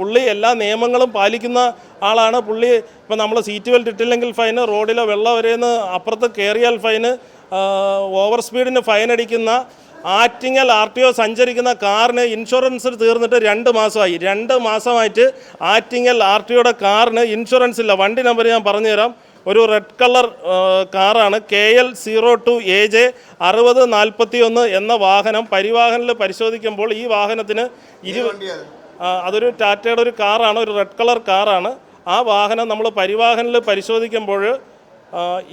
പുള്ളി എല്ലാ നിയമങ്ങളും പാലിക്കുന്ന ആളാണ്. പുള്ളി ഇപ്പം നമ്മൾ സീറ്റ് ബെൽറ്റ് ഇട്ടില്ലെങ്കിൽ ഫൈന്, റോഡിലെ വെള്ളം വരെയെന്ന് അപ്പുറത്ത് കയറിയാൽ ഫൈന്, ഓവർ സ്പീഡിന് ഫൈൻ അടിക്കുന്ന ആറ്റിങ്ങൽ RTO സഞ്ചരിക്കുന്ന കാറിന് ഇൻഷുറൻസ് തീർന്നിട്ട് 2 മാസമായി. 2 മാസമായിട്ട് ആറ്റിങ്ങൽ RTOയുടെ കാറിന് ഇൻഷുറൻസ് ഇല്ല. വണ്ടി നമ്പർ ഞാൻ പറഞ്ഞുതരാം. ഒരു റെഡ് കളർ കാറാണ്, KL 02 AJ 6041 എന്ന വാഹനം. പരിവാഹനിൽ പരിശോധിക്കുമ്പോൾ ഈ വാഹനത്തിന് അതൊരു ടാറ്റയുടെ ഒരു കാറാണ്, ഒരു റെഡ് കളർ കാറാണ്. ആ വാഹനം നമ്മൾ പരിവാഹനിൽ പരിശോധിക്കുമ്പോൾ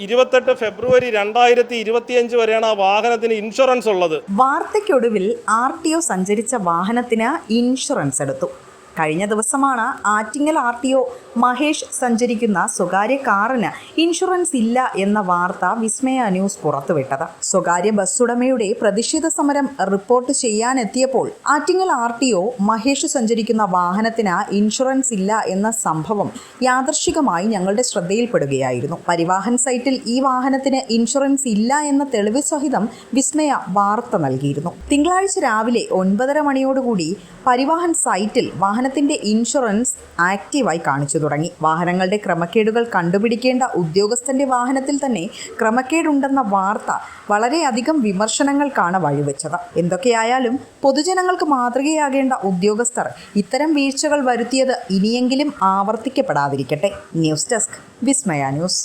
28 ഫെബ്രുവരി 2025 വരെയാണ് ആ വാഹനത്തിന് ഇൻഷുറൻസ് ഉള്ളത്. വാർത്തയ്ക്കൊടുവിൽ RTO സഞ്ചരിച്ച വാഹനത്തിന് ഇൻഷുറൻസ് എടുത്തു. കഴിഞ്ഞ ദിവസമാണ് ആറ്റിങ്ങൽ RTO മഹേഷ് സഞ്ചരിക്കുന്ന സ്വകാര്യ കാറിന് ഇൻഷുറൻസ് ഇല്ല എന്ന വാർത്ത വിസ്മയ ന്യൂസ് പുറത്തുവിട്ടത്. സ്വകാര്യ ബസ്സുടമയുടെ പ്രതിഷേധ സമരം റിപ്പോർട്ട് ചെയ്യാനെത്തിയപ്പോൾ ആറ്റിങ്ങൽ RTO മഹേഷ് സഞ്ചരിക്കുന്ന വാഹനത്തിന് ഇൻഷുറൻസ് ഇല്ല എന്ന സംഭവം യാദൃശ്ചികമായി ഞങ്ങളുടെ ശ്രദ്ധയിൽപ്പെടുകയായിരുന്നു. പരിവാഹൻ സൈറ്റിൽ ഈ വാഹനത്തിന് ഇൻഷുറൻസ് ഇല്ല എന്ന തെളിവ് സഹിതം വിസ്മയ വാർത്ത നൽകിയിരുന്നു. തിങ്കളാഴ്ച രാവിലെ 9:30 മണിയോടുകൂടി പരിവാഹൻ സൈറ്റിൽ വാഹനത്തിന്റെ ഇൻഷുറൻസ് ആക്റ്റീവായി കാണിച്ചു തുടങ്ങി. വാഹനങ്ങളുടെ ക്രമക്കേടുകൾ കണ്ടുപിടിക്കേണ്ട ഉദ്യോഗസ്ഥന്റെ വാഹനത്തിൽ തന്നെ ക്രമക്കേടുണ്ടെന്ന വാർത്ത വളരെയധികം വിമർശനങ്ങൾക്ക് വഴിവെച്ചത്. എന്തൊക്കെയായാലും പൊതുജനങ്ങൾക്ക് മാതൃകയാകേണ്ട ഉദ്യോഗസ്ഥർ ഇത്തരം വീഴ്ചകൾ വരുത്തിയത് ഇനിയെങ്കിലും ആവർത്തിക്കപ്പെടാതിരിക്കട്ടെ. ന്യൂസ് ഡെസ്ക്, വിസ്മയ ന്യൂസ്.